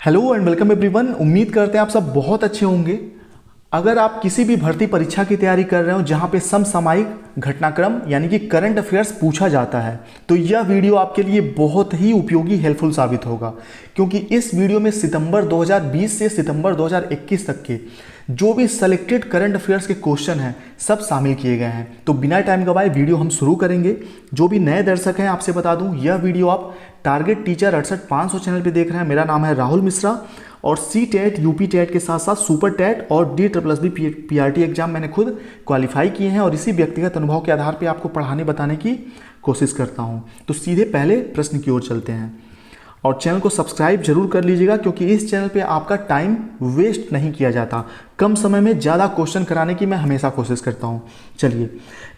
Hello and welcome everyone. उम्मीद करते हैं आप सब बहुत अच्छे होंगे। अगर आप किसी भी भर्ती परीक्षा की तैयारी कर रहे हो जहां पे समसामयिक घटनाक्रम यानी कि करंट अफेयर्स पूछा जाता है, तो यह वीडियो आपके लिए बहुत ही उपयोगी हेल्पफुल साबित होगा, क्योंकि इस वीडियो में सितंबर 2020 से सितंबर 2021 तक के जो भी सेलेक्टेड करंट अफेयर्स के क्वेश्चन हैं सब शामिल किए गए हैं। तो बिना टाइम गवाए वीडियो हम शुरू करेंगे। जो भी नए दर्शक हैं आपसे बता दूं, यह वीडियो आप टारगेट टीचर 68500 चैनल पे देख रहे हैं। मेरा नाम है राहुल मिश्रा और सी टेट यूपी टेट के साथ साथ सुपर टेट और DSSB PRT एग्जाम मैंने खुद क्वालिफाई किए हैं और इसी व्यक्तिगत अनुभव के आधार पर आपको पढ़ाने बताने की कोशिश करता हूँ। तो सीधे पहले प्रश्न की ओर चलते हैं और चैनल को सब्सक्राइब जरूर कर लीजिएगा, क्योंकि इस चैनल पे आपका टाइम वेस्ट नहीं किया जाता। कम समय में ज़्यादा क्वेश्चन कराने की मैं हमेशा कोशिश करता हूँ। चलिए,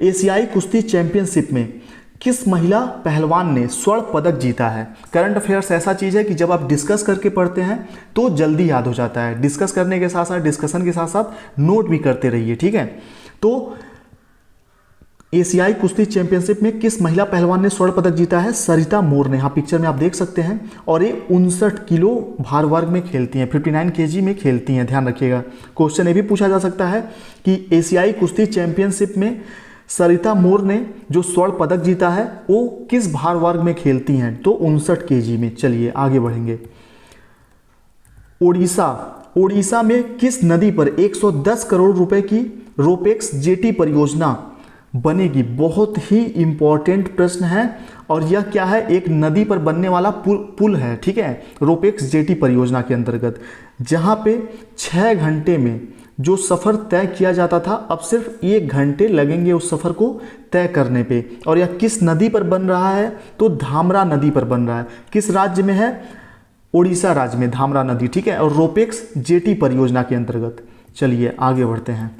एशियाई कुश्ती चैंपियनशिप में किस महिला पहलवान ने स्वर्ण पदक जीता है? करंट अफेयर्स ऐसा चीज़ है कि जब आप डिस्कस करके पढ़ते हैं तो जल्दी याद हो जाता है। डिस्कस करने के साथ साथ डिस्कशन के साथ साथ नोट भी करते रहिए, ठीक है। तो एशियाई कुश्ती चैंपियनशिप में किस महिला पहलवान ने स्वर्ण पदक जीता है? सरिता मोर ने। यहाँ पिक्चर में आप देख सकते हैं। और ये 59 किलो भार वर्ग में खेलती हैं, 59 kg में खेलती हैं, ध्यान रखिएगा। क्वेश्चन ये भी पूछा जा सकता है कि एशियाई कुश्ती चैंपियनशिप में सरिता मोर ने जो स्वर्ण पदक जीता है वो किस भार वर्ग में खेलती हैं? तो 59 kg में। चलिए आगे बढ़ेंगे। ओडिशा में किस नदी पर 110 करोड़ रुपए की रोपेक्स जेटी परियोजना बनेगी? बहुत ही इंपॉर्टेंट प्रश्न है। और यह क्या है? एक नदी पर बनने वाला पुल है, ठीक है, रोपेक्स जेटी परियोजना के अंतर्गत, जहां पे 6 घंटे में जो सफ़र तय किया जाता था अब सिर्फ 1 घंटे लगेंगे उस सफ़र को तय करने पे। और यह किस नदी पर बन रहा है? तो धामरा नदी पर बन रहा है। किस राज्य में है? ओडिशा राज्य में धामरा नदी, ठीक है, और रोपेक्स जेटी परियोजना के अंतर्गत। चलिए आगे बढ़ते हैं।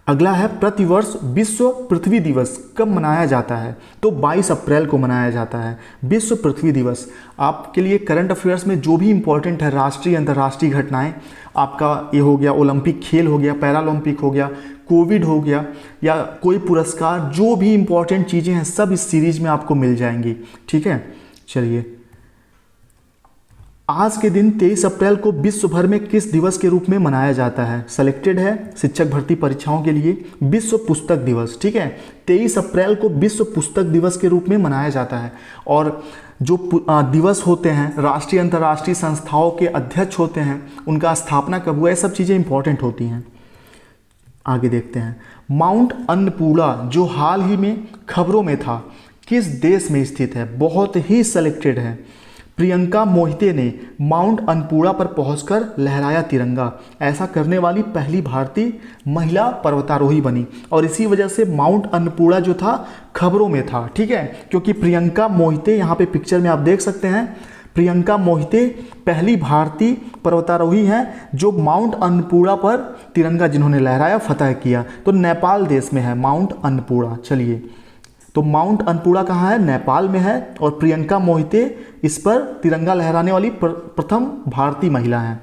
अगला है, प्रतिवर्ष विश्व पृथ्वी दिवस कब मनाया जाता है? तो 22 अप्रैल को मनाया जाता है विश्व पृथ्वी दिवस। आपके लिए करंट अफेयर्स में जो भी इंपॉर्टेंट है, राष्ट्रीय अंतर्राष्ट्रीय घटनाएं, आपका ये हो गया ओलंपिक खेल हो गया, पैरालंपिक हो गया, कोविड हो गया, या कोई पुरस्कार, जो भी इंपॉर्टेंट चीज़ें हैं सब इस सीरीज में आपको मिल जाएंगी, ठीक है। चलिए, आज के दिन 23 अप्रैल को विश्व भर में किस दिवस के रूप में मनाया जाता है? सेलेक्टेड है शिक्षक भर्ती परीक्षाओं के लिए विश्व पुस्तक दिवस, ठीक है। 23 अप्रैल को विश्व पुस्तक दिवस के रूप में मनाया जाता है। और जो दिवस होते हैं, राष्ट्रीय अंतर्राष्ट्रीय संस्थाओं के अध्यक्ष होते हैं, उनका स्थापना कब हुआ, ये सब चीज़ें इंपॉर्टेंट होती हैं। आगे देखते हैं। माउंट अन्नपूर्णा जो हाल ही में खबरों में था, किस देश में स्थित है? बहुत ही सेलेक्टेड है। प्रियंका मोहिते ने माउंट अन्नपूर्णा पर पहुंचकर लहराया तिरंगा। ऐसा करने वाली पहली भारतीय महिला पर्वतारोही बनी और इसी वजह से माउंट अन्नपूर्णा जो था खबरों में था, ठीक है, क्योंकि प्रियंका मोहिते, यहाँ पे पिक्चर में आप देख सकते हैं, प्रियंका मोहिते पहली भारतीय पर्वतारोही हैं जो माउंट अन्नपूर्णा पर तिरंगा जिन्होंने लहराया, फतह किया। तो नेपाल देश में है माउंट अन्नपूर्णा। चलिए, तो माउंट अन्नपूर्णा कहाँ है? नेपाल में है। और प्रियंका मोहिते इस पर तिरंगा लहराने वाली प्रथम भारतीय महिला हैं।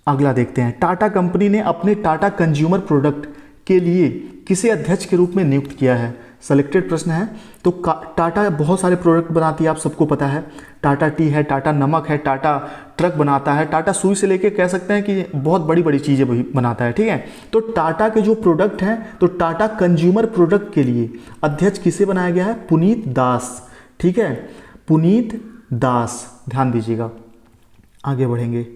अगला देखते हैं। टाटा कंपनी ने अपने टाटा कंज्यूमर प्रोडक्ट के लिए किसे अध्यक्ष के रूप में नियुक्त किया है? सेलेक्टेड प्रश्न है। तो टाटा बहुत सारे प्रोडक्ट बनाती है, आप सबको पता है। टाटा टी है, टाटा नमक है, टाटा ट्रक बनाता है, टाटा सुई से लेके कह सकते हैं कि बहुत बड़ी बड़ी चीज़ें भी बनाता है, ठीक है। तो टाटा के जो प्रोडक्ट हैं, तो टाटा कंज्यूमर प्रोडक्ट के लिए अध्यक्ष किसे बनाया गया है? पुनीत दास, ठीक है, पुनीत दास, ध्यान दीजिएगा। आगे बढ़ेंगे।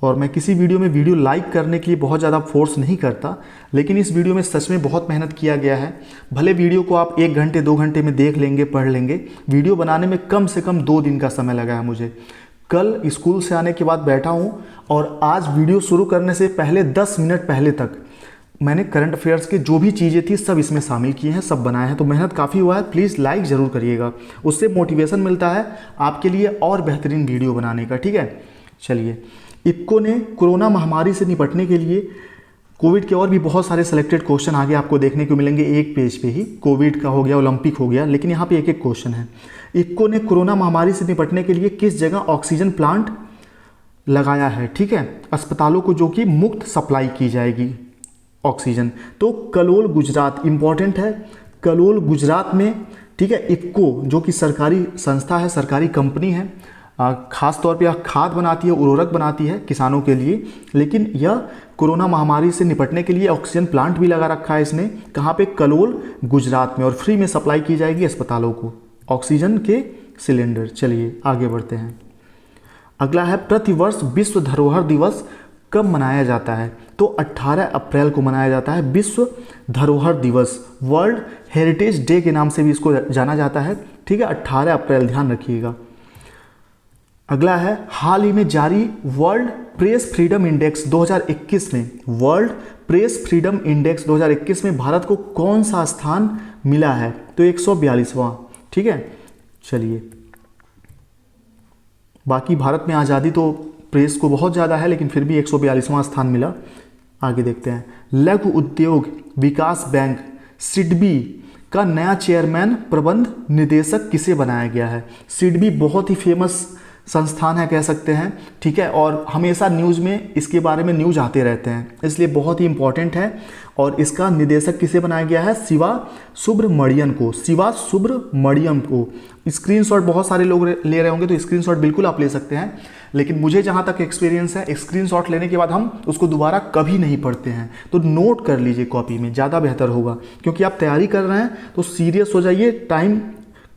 और मैं किसी वीडियो में वीडियो लाइक करने के लिए बहुत ज़्यादा फोर्स नहीं करता, लेकिन इस वीडियो में सच में बहुत मेहनत किया गया है। भले वीडियो को आप 1 घंटे 2 घंटे में देख लेंगे, पढ़ लेंगे, वीडियो बनाने में कम से कम 2 दिन का समय लगा है मुझे। कल स्कूल से आने के बाद बैठा हूँ और आज वीडियो शुरू करने से पहले 10 मिनट पहले तक मैंने करंट अफेयर्स के जो भी चीज़ें थी सब इसमें शामिल किए हैं, सब बनाए हैं। तो मेहनत काफ़ी हुआ है। प्लीज़ लाइक ज़रूर करिएगा, उससे मोटिवेशन मिलता है आपके लिए और बेहतरीन वीडियो बनाने का, ठीक है। चलिए, इफ्को ने कोरोना महामारी से निपटने के लिए कोविड के और भी बहुत सारे सिलेक्टेड क्वेश्चन आगे आपको देखने को मिलेंगे एक पेज पे ही। कोविड का हो गया, ओलंपिक हो गया, लेकिन यहाँ पे एक एक क्वेश्चन है। इफ्को ने कोरोना महामारी से निपटने के लिए किस जगह ऑक्सीजन प्लांट लगाया है? ठीक है, अस्पतालों को जो कि मुफ्त सप्लाई की जाएगी ऑक्सीजन। तो कलोल गुजरात इंपॉर्टेंट है। कलोल गुजरात में ठीक है। इफ्को जो कि सरकारी संस्था है, सरकारी कंपनी है, खास तौर पे यह खाद बनाती है, उर्वरक बनाती है किसानों के लिए, लेकिन यह कोरोना महामारी से निपटने के लिए ऑक्सीजन प्लांट भी लगा रखा है इसने। कहाँ पे? कलोल, गुजरात में, और फ्री में सप्लाई की जाएगी अस्पतालों को ऑक्सीजन के सिलेंडर। चलिए आगे बढ़ते हैं। अगला है प्रतिवर्ष विश्व धरोहर दिवस कब मनाया जाता है? तो 18 अप्रैल को मनाया जाता है विश्व धरोहर दिवस। वर्ल्ड हेरिटेज डे के नाम से भी इसको जाना जाता है, ठीक है। 18 अप्रैल, ध्यान रखिएगा। अगला है हाल ही में जारी वर्ल्ड प्रेस फ्रीडम इंडेक्स 2021 में, वर्ल्ड प्रेस फ्रीडम इंडेक्स 2021 में भारत को कौन सा स्थान मिला है? तो 142वां, ठीक है। चलिए, बाकी भारत में आज़ादी तो प्रेस को बहुत ज़्यादा है, लेकिन फिर भी 142वां स्थान मिला। आगे देखते हैं। लघु उद्योग विकास बैंक सिडबी का नया चेयरमैन प्रबंध निदेशक किसे बनाया गया है? सिडबी बहुत ही फेमस संस्थान है कह सकते हैं, ठीक है, और हमेशा न्यूज़ में इसके बारे में न्यूज़ आते रहते हैं, इसलिए बहुत ही इंपॉर्टेंट है। और इसका निदेशक किसे बनाया गया है? शिवा सुब्रमणियन को, शिवा सुब्रमणियन को। स्क्रीनशॉट बहुत सारे लोग ले रहे होंगे, तो स्क्रीनशॉट बिल्कुल आप ले सकते हैं, लेकिन मुझे जहाँ तक एक्सपीरियंस है, स्क्रीनशॉट लेने के बाद हम उसको दोबारा कभी नहीं पढ़ते हैं, तो नोट कर लीजिए कॉपी में, ज़्यादा बेहतर होगा। क्योंकि आप तैयारी कर रहे हैं तो सीरियस हो जाइए, टाइम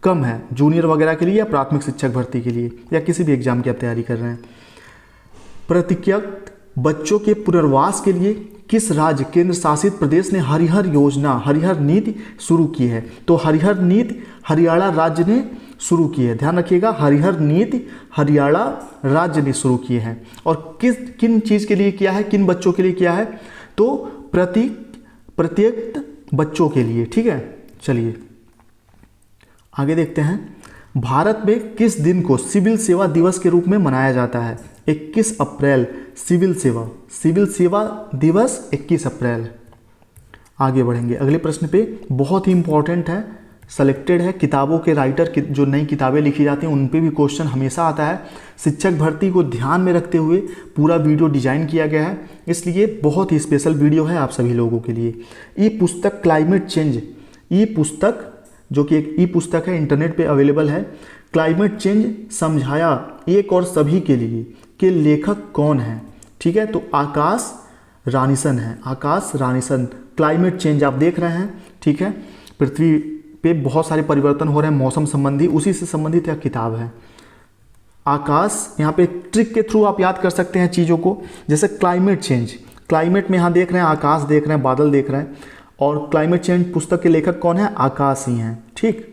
कम है जूनियर वगैरह के लिए या प्राथमिक शिक्षक भर्ती के लिए या किसी भी एग्जाम की आप तैयारी कर रहे हैं। प्रतिज्ञात बच्चों के पुनर्वास के लिए किस राज्य केंद्र शासित प्रदेश ने हरिहर योजना, हरिहर नीति शुरू की है? तो हरिहर नीति हरियाणा राज्य ने शुरू की है, ध्यान रखिएगा। हरिहर नीति हरियाणा राज्य ने शुरू की है। और किन चीज़ के लिए किया है, किन बच्चों के लिए किया है? तो प्रत्येक बच्चों के लिए, ठीक है। चलिए आगे देखते हैं। भारत में किस दिन को सिविल सेवा दिवस के रूप में मनाया जाता है? 21 अप्रैल, सिविल सेवा दिवस 21 अप्रैल। आगे बढ़ेंगे अगले प्रश्न पे, बहुत ही इंपॉर्टेंट है, सेलेक्टेड है। किताबों के राइटर की जो नई किताबें लिखी जाती हैं उन पे भी क्वेश्चन हमेशा आता है। शिक्षक भर्ती को ध्यान में रखते हुए पूरा वीडियो डिजाइन किया गया है, इसलिए बहुत ही स्पेशल वीडियो है आप सभी लोगों के लिए। ई पुस्तक क्लाइमेट चेंज, ई पुस्तक जो कि एक ई पुस्तक है, इंटरनेट पे अवेलेबल है। क्लाइमेट चेंज समझाया एक और सभी के लिए के लेखक कौन है? ठीक है, तो आकाश रानीसन है, आकाश रानीसन। क्लाइमेट चेंज आप देख रहे हैं, ठीक है, पृथ्वी पे बहुत सारे परिवर्तन हो रहे हैं मौसम संबंधी, उसी से संबंधित यह किताब है। आकाश, यहाँ पे ट्रिक के थ्रू आप याद कर सकते हैं चीज़ों को, जैसे क्लाइमेट चेंज, क्लाइमेट में यहाँ देख रहे हैं आकाश देख रहे हैं, बादल देख रहे हैं, और क्लाइमेट चेंज पुस्तक के लेखक कौन है? आकाश ही हैं, ठीक।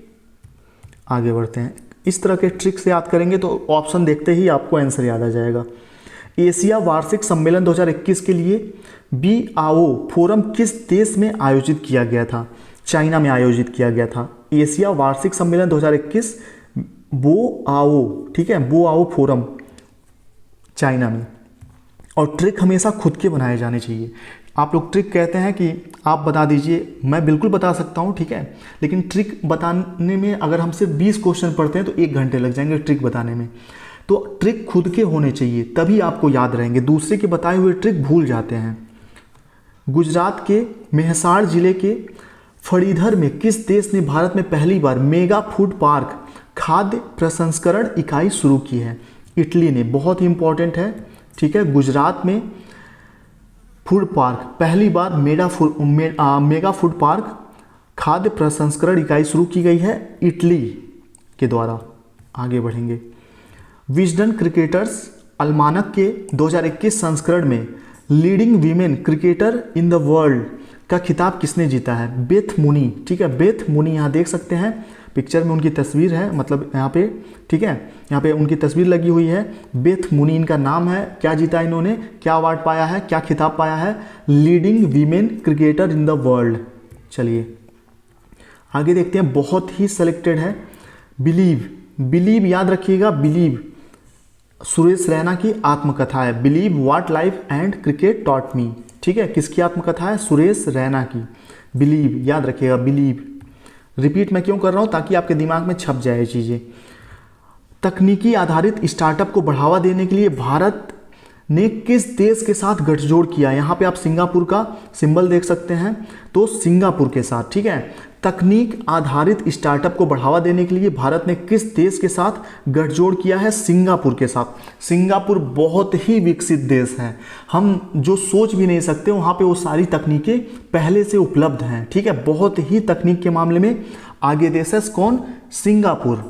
आगे बढ़ते हैं। इस तरह के ट्रिक से याद करेंगे तो ऑप्शन देखते ही आपको आंसर याद आ जाएगा। एशिया वार्षिक सम्मेलन 2021 के लिए बीआओ फोरम किस देश में आयोजित किया गया था? चाइना में आयोजित किया गया था। एशिया वार्षिक सम्मेलन 2021 बोआओ, ठीक है, बोआओ फोरम चाइना में। और ट्रिक हमेशा खुद के बनाए जाने चाहिए। आप लोग ट्रिक कहते हैं कि आप बता दीजिए, मैं बिल्कुल बता सकता हूँ, ठीक है, लेकिन ट्रिक बताने में अगर हमसे 20 क्वेश्चन पढ़ते हैं तो 1 घंटे लग जाएंगे ट्रिक बताने में। तो ट्रिक खुद के होने चाहिए, तभी आपको याद रहेंगे, दूसरे के बताए हुए ट्रिक भूल जाते हैं। गुजरात के मेहसाण जिले के फणीधर में किस देश ने भारत में पहली बार मेगा फूड पार्क खाद्य प्रसंस्करण इकाई शुरू की है? इटली ने, बहुत ही इंपॉर्टेंट है, ठीक है। गुजरात में फूड पार्क पहली बार मेगा फूड पार्क खाद्य प्रसंस्करण इकाई शुरू की गई है इटली के द्वारा। आगे बढ़ेंगे। विजडन क्रिकेटर्स अलमानक के 2021 संस्करण में leading women cricketer in the world का खिताब किसने जीता है? बेथ मुनी, ठीक है, बेथ मुनी। यहाँ देख सकते हैं पिक्चर में उनकी तस्वीर है, मतलब यहाँ पे, ठीक है, यहाँ पे उनकी तस्वीर लगी हुई है। बेथ मुनी इनका नाम है। क्या जीता इन्होंने, क्या अवार्ड पाया है, क्या खिताब पाया है? Leading women cricketer in the world. चलिए आगे देखते हैं, बहुत ही सेलेक्टेड है। बिलीव, बिलीव याद रखिएगा, बिलीव सुरेश रैना की आत्मकथा है। Believe what life and cricket taught me, ठीक है, किसकी आत्मकथा है? सुरेश रैना की। बिलीव याद रखिएगा, बिलीव। रिपीट मैं क्यों कर रहा हूँ? ताकि आपके दिमाग में छप जाए चीज़ें। तकनीकी आधारित स्टार्टअप को बढ़ावा देने के लिए भारत ने किस देश के साथ गठजोड़ किया? यहाँ पे आप सिंगापुर का सिंबल देख सकते हैं, तो सिंगापुर के साथ, ठीक है। तकनीक आधारित स्टार्टअप को बढ़ावा देने के लिए भारत ने किस देश के साथ गठजोड़ किया है? सिंगापुर के साथ। सिंगापुर बहुत ही विकसित देश है, हम जो सोच भी नहीं सकते वहाँ पे वो सारी तकनीकें पहले से उपलब्ध हैं, ठीक है। बहुत ही तकनीक के मामले में आगे देश है कौन? सिंगापुर।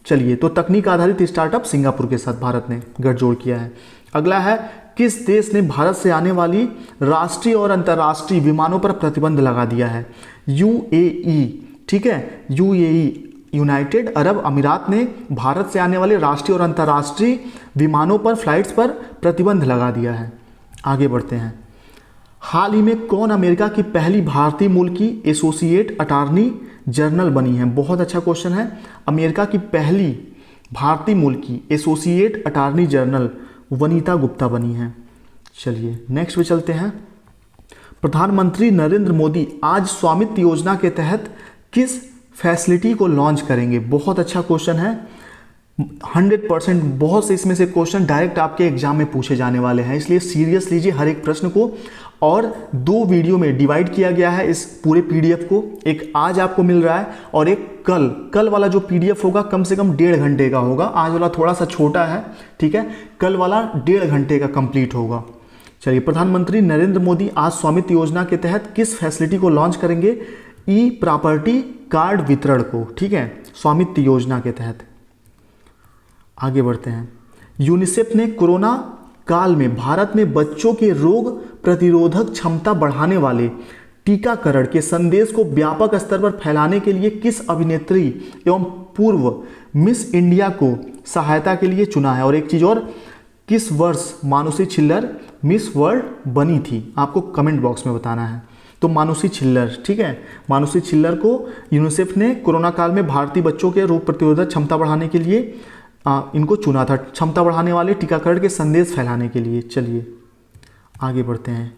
चलिए, तो तकनीक आधारित स्टार्टअप सिंगापुर के साथ भारत ने गठजोड़ किया है। अगला है, किस देश ने भारत से आने वाली राष्ट्रीय और अंतर्राष्ट्रीय विमानों पर प्रतिबंध लगा दिया है? यूएई, ठीक है, यूएई यूनाइटेड अरब अमीरात ने भारत से आने वाले राष्ट्रीय और अंतर्राष्ट्रीय विमानों पर फ्लाइट्स पर प्रतिबंध लगा दिया है। आगे बढ़ते हैं। हाल ही में कौन अमेरिका की पहली भारतीय मूल की एसोसिएट अटॉर्नी जनरल बनी है? बहुत अच्छा क्वेश्चन है। अमेरिका की पहली भारतीय मूल की associate attorney general Vanita Gupta बनी है। चलिए नेक्स्ट पे चलते हैं। प्रधानमंत्री नरेंद्र मोदी आज स्वामित्व योजना के तहत किस फैसिलिटी को लॉन्च करेंगे? बहुत अच्छा क्वेश्चन है। 100% बहुत से इसमें से क्वेश्चन डायरेक्ट आपके एग्जाम में पूछे जाने वाले हैं, इसलिए सीरियस लीजिए हर एक प्रश्न को। और 2 वीडियो में डिवाइड किया गया है इस पूरे पीडीएफ को, एक आज आपको मिल रहा है और एक कल वाला जो पीडीएफ होगा कम से कम 1.5 घंटे का होगा। आज वाला थोड़ा सा छोटा है, ठीक है, कल वाला 1.5 घंटे का कंप्लीट होगा। चलिए, प्रधानमंत्री नरेंद्र मोदी आज स्वामित्व योजना के तहत किस फैसिलिटी को लॉन्च करेंगे? ई प्रॉपर्टी कार्ड वितरण को, ठीक है, स्वामित्व योजना के तहत। आगे बढ़ते हैं। यूनिसेफ ने कोरोना काल में भारत में बच्चों के रोग प्रतिरोधक क्षमता बढ़ाने वाले टीकाकरण के संदेश को व्यापक स्तर पर फैलाने के लिए किस अभिनेत्री एवं पूर्व मिस इंडिया को सहायता के लिए चुना है? और एक चीज और, किस वर्ष मानुषी छिल्लर मिस वर्ल्ड बनी थी? आपको कमेंट बॉक्स में बताना है। तो मानुषी छिल्लर, ठीक है, मानुषी छिल्लर को यूनिसेफ ने कोरोना काल में भारतीय बच्चों के रोग प्रतिरोधक क्षमता बढ़ाने के लिए इनको चुना था, क्षमता बढ़ाने वाले टीकाकरण के संदेश फैलाने के लिए। चलिए आगे बढ़ते हैं।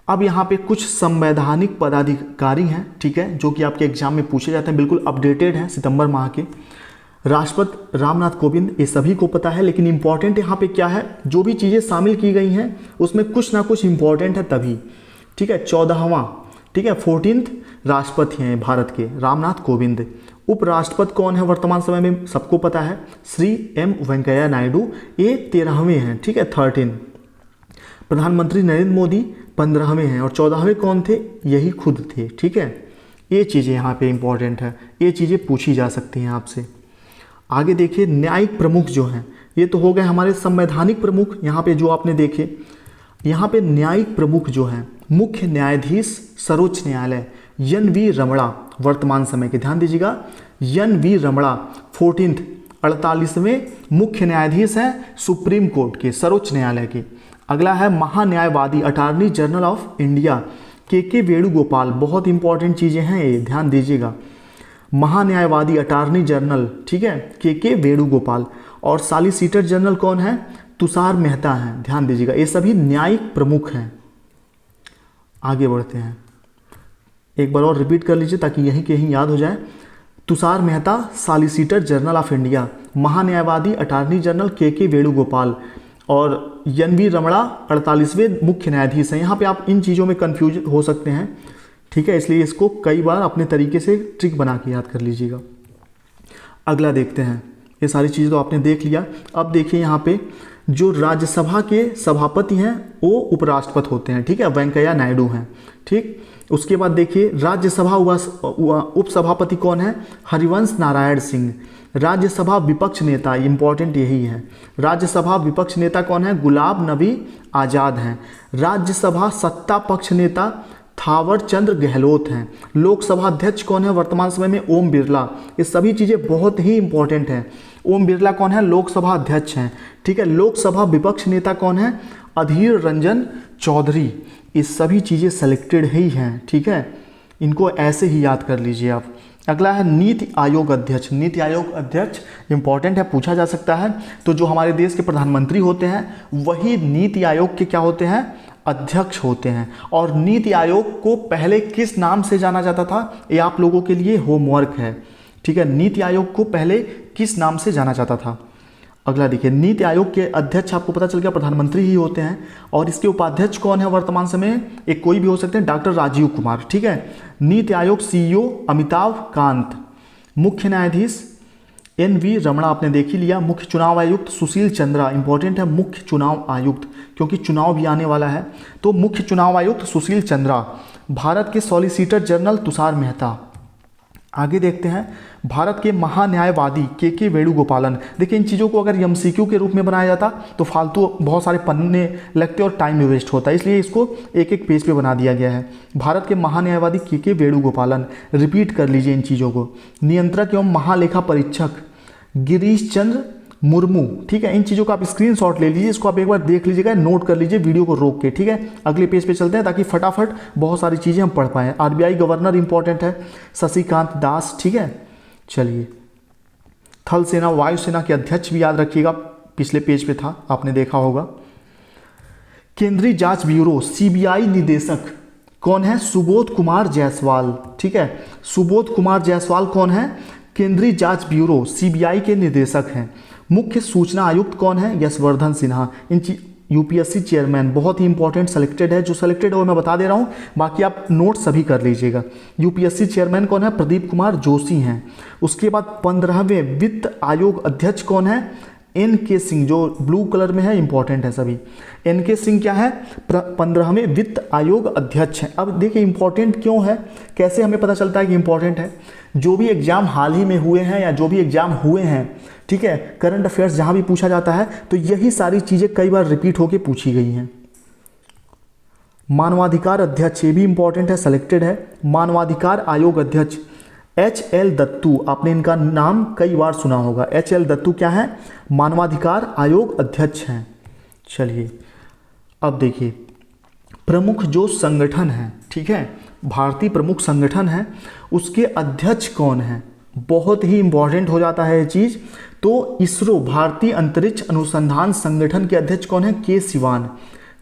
अब यहाँ पे कुछ संवैधानिक पदाधिकारी हैं, ठीक है, जो कि आपके एग्जाम में पूछे जाते हैं, बिल्कुल अपडेटेड हैं सितंबर माह के। राष्ट्रपति रामनाथ कोविंद, ये सभी को पता है, लेकिन इंपॉर्टेंट यहाँ पे क्या है, जो भी चीज़ें शामिल की गई हैं उसमें कुछ ना कुछ इंपॉर्टेंट है तभी, ठीक है। 14वां, ठीक है, 14th राष्ट्रपति हैं भारत के रामनाथ कोविंद। उपराष्ट्रपति कौन है वर्तमान समय में? सबको पता है, श्री एम वेंकैया नायडू, ये 13वें हैं, ठीक है, 13। प्रधानमंत्री नरेंद्र मोदी 15वें हैं और 14वें कौन थे? यही खुद थे, ठीक है। ये चीज़ें यहाँ पे इंपॉर्टेंट है, ये चीज़ें पूछी जा सकती हैं आपसे। आगे देखिए, न्यायिक प्रमुख जो हैं, ये तो हो गए हमारे संवैधानिक प्रमुख। यहाँ पे जो आपने देखे, यहाँ पे न्यायिक प्रमुख जो हैं, मुख्य न्यायाधीश सर्वोच्च न्यायालय एन.वी. रमणा वर्तमान समय के, ध्यान दीजिएगा, एन.वी. रमणा 14th 48वें मुख्य न्यायाधीश हैं सुप्रीम कोर्ट के, सर्वोच्च न्यायालय के। अगला है महान्यायवादी अटॉर्नी जनरल ऑफ इंडिया के वेणुगोपाल। बहुत इंपॉर्टेंट चीज़ें हैं ये, ध्यान दीजिएगा, महान्यायवादी अटॉर्नी जनरल, ठीक है, के वेणुगोपाल। और सॉलिसिटर जनरल कौन है? तुषार मेहता हैं, ध्यान दीजिएगा, ये सभी न्यायिक प्रमुख हैं। आगे बढ़ते हैं, एक बार और रिपीट कर लीजिए ताकि यहीं के यहीं याद हो जाए। Tushar Mehta solicitor general of India, महान्यायवादी अटॉर्नी जनरल के वेणुगोपाल और एन.वी. रमणा 48वें मुख्य न्यायाधीश हैं। यहाँ पे आप इन चीज़ों में कंफ्यूज हो सकते हैं, ठीक है, इसलिए इसको कई बार अपने तरीके से ट्रिक बना के याद कर लीजिएगा। अगला देखते हैं, ये सारी चीज़ें तो आपने देख लिया। अब देखिए यहाँ पे जो राज्यसभा के सभापति हैं वो उपराष्ट्रपति होते हैं, ठीक है, वेंकैया नायडू हैं, ठीक। उसके बाद देखिए राज्यसभा उपसभापति कौन है? हरिवंश नारायण सिंह। राज्यसभा विपक्ष नेता, इंपॉर्टेंट यही है, राज्यसभा विपक्ष नेता कौन है? गुलाब नबी आज़ाद हैं। राज्यसभा सत्ता पक्ष नेता थावर चंद गहलोत हैं। लोकसभा अध्यक्ष कौन है वर्तमान समय में? ओम बिरला। ये सभी चीज़ें बहुत ही इंपॉर्टेंट हैं। ओम बिरला कौन है? लोकसभा अध्यक्ष हैं, ठीक है। लोकसभा विपक्ष नेता कौन है? अधीर रंजन चौधरी। ये सभी चीज़ें सेलेक्टेड ही हैं, ठीक है, इनको ऐसे ही याद कर लीजिए आप। अगला है नीति आयोग अध्यक्ष। नीति आयोग अध्यक्ष इंपॉर्टेंट है, पूछा जा सकता है। तो जो हमारे देश के प्रधानमंत्री होते हैं वही नीति आयोग के क्या होते हैं? अध्यक्ष होते हैं। और नीति आयोग को पहले किस नाम से जाना जाता था? ये आप लोगों के लिए होमवर्क है, ठीक है। नीति आयोग को पहले किस नाम से जाना जाता था? अगला देखिए, नीति आयोग के अध्यक्ष आपको पता चल गया प्रधानमंत्री ही होते हैं, और इसके उपाध्यक्ष कौन है वर्तमान समय, एक कोई भी हो सकते हैं, डॉक्टर राजीव कुमार। ठीक है, नीति आयोग सीईओ अमिताभ कांत, मुख्य न्यायाधीश एन.वी. रमणा आपने देख ही लिया, मुख्य चुनाव आयुक्त सुशील चंद्रा, इंपॉर्टेंट है मुख्य चुनाव आयुक्त क्योंकि चुनाव भी आने वाला है, तो मुख्य चुनाव आयुक्त सुशील चंद्रा। भारत के सॉलिसिटर जनरल तुषार मेहता। आगे देखते हैं, भारत के महान्यायवादी के वेणुगोपालन। देखिए, इन चीज़ों को अगर एमसीक्यू के रूप में बनाया जाता तो फालतू बहुत सारे पन्ने लगते और टाइम वेस्ट होता है, इसलिए इसको एक एक पेज पे बना दिया गया है। भारत के महान्यायवादी के वेणुगोपालन, रिपीट कर लीजिए इन चीज़ों को। नियंत्रक एवं महालेखा परीक्षक गिरीश चंद्र मुर्मू। ठीक है, इन चीज़ों का आप स्क्रीनशॉट ले लीजिए, इसको आप एक बार देख लीजिएगा, नोट कर लीजिए वीडियो को रोक के। ठीक है, अगले पेज पे चलते हैं ताकि फटाफट बहुत सारी चीज़ें हम पढ़ पाएँ। आरबीआई गवर्नर इंपॉर्टेंट है शशिकांत दास। ठीक है, चलिए, थल सेना वायुसेना के अध्यक्ष भी याद रखिएगा, पिछले पेज पे था, आपने देखा होगा। केंद्रीय जांच ब्यूरो सीबीआई निदेशक कौन है, सुबोध कुमार जायसवाल। ठीक है, सुबोध कुमार जायसवाल कौन है, केंद्रीय जांच ब्यूरो सीबीआई के निदेशक हैं। मुख्य सूचना आयुक्त कौन है, यशवर्धन सिन्हा। यूपीएससी चेयरमैन बहुत ही इंपॉर्टेंट सेलेक्टेड है, जो सेलेक्टेड है वो मैं बता दे रहा हूँ, बाकी आप नोट सभी कर लीजिएगा। यूपीएससी चेयरमैन कौन है, प्रदीप कुमार जोशी हैं। उसके बाद 15वें वित्त आयोग अध्यक्ष कौन है, एन.के. सिंह, जो ब्लू कलर में है, इंपॉर्टेंट है सभी। एन.के. सिंह क्या है, 15वें वित्त आयोग अध्यक्ष हैं। अब देखिए इंपॉर्टेंट क्यों है, कैसे हमें पता चलता है कि इंपॉर्टेंट है, जो भी एग्जाम हाल ही में हुए हैं या जो भी एग्जाम हुए हैं, ठीक है, करंट अफेयर्स जहां भी पूछा जाता है तो यही सारी चीजें कई बार रिपीट होकर पूछी गई हैं। मानवाधिकार अध्यक्ष, ये भी इंपॉर्टेंट है, सेलेक्टेड है। मानवाधिकार आयोग अध्यक्ष H.L. दत्तू, आपने इनका नाम कई बार सुना होगा। H.L. दत्तू क्या है, मानवाधिकार आयोग अध्यक्ष हैं। चलिए, अब देखिए, प्रमुख जो संगठन है, ठीक है, भारतीय प्रमुख संगठन है, उसके अध्यक्ष कौन है, बहुत ही इंपॉर्टेंट हो जाता है ये चीज। तो इसरो, भारतीय अंतरिक्ष अनुसंधान संगठन के अध्यक्ष कौन है, के सिवान।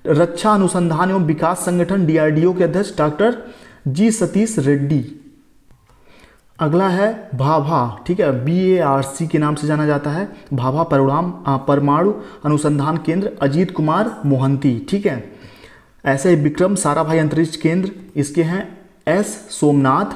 रक्षा अनुसंधान एवं विकास संगठन डीआरडीओ के अध्यक्ष डॉक्टर जी सतीश रेड्डी। अगला है भाभा, ठीक है, BARC के नाम से जाना जाता है, भाभा परमाणु अनुसंधान केंद्र, अजीत कुमार मोहंती। ठीक है, ऐसे विक्रम साराभाई अंतरिक्ष केंद्र, इसके हैं S सोमनाथ।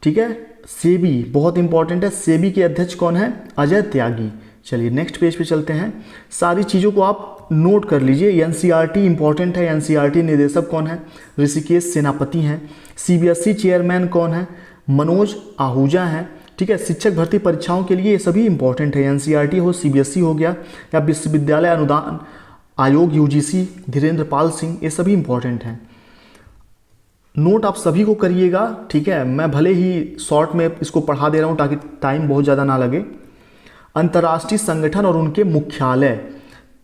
ठीक है, सेबी बहुत इंपॉर्टेंट है, सेबी के अध्यक्ष कौन है, अजय त्यागी। चलिए नेक्स्ट पेज पे चलते हैं, सारी चीज़ों को आप नोट कर लीजिए। एनसीईआरटी इंपॉर्टेंट है, एनसीईआरटी निदेशक कौन है, ऋषिकेश सेनापति हैं। सीबीएसई चेयरमैन कौन है, मनोज आहूजा हैं। ठीक है, शिक्षक भर्ती परीक्षाओं के लिए ये सभी इंपॉर्टेंट है, एनसीईआरटी हो, सीबीएसई हो गया, या विश्वविद्यालय अनुदान आयोग यूजीसी धीरेन्द्र पाल सिंह, ये सभी इंपॉर्टेंट हैं। नोट आप सभी को करिएगा। ठीक है, मैं भले ही शॉर्ट में इसको पढ़ा दे रहा हूँ ताकि टाइम बहुत ज़्यादा ना लगे। अंतर्राष्ट्रीय संगठन और उनके मुख्यालय,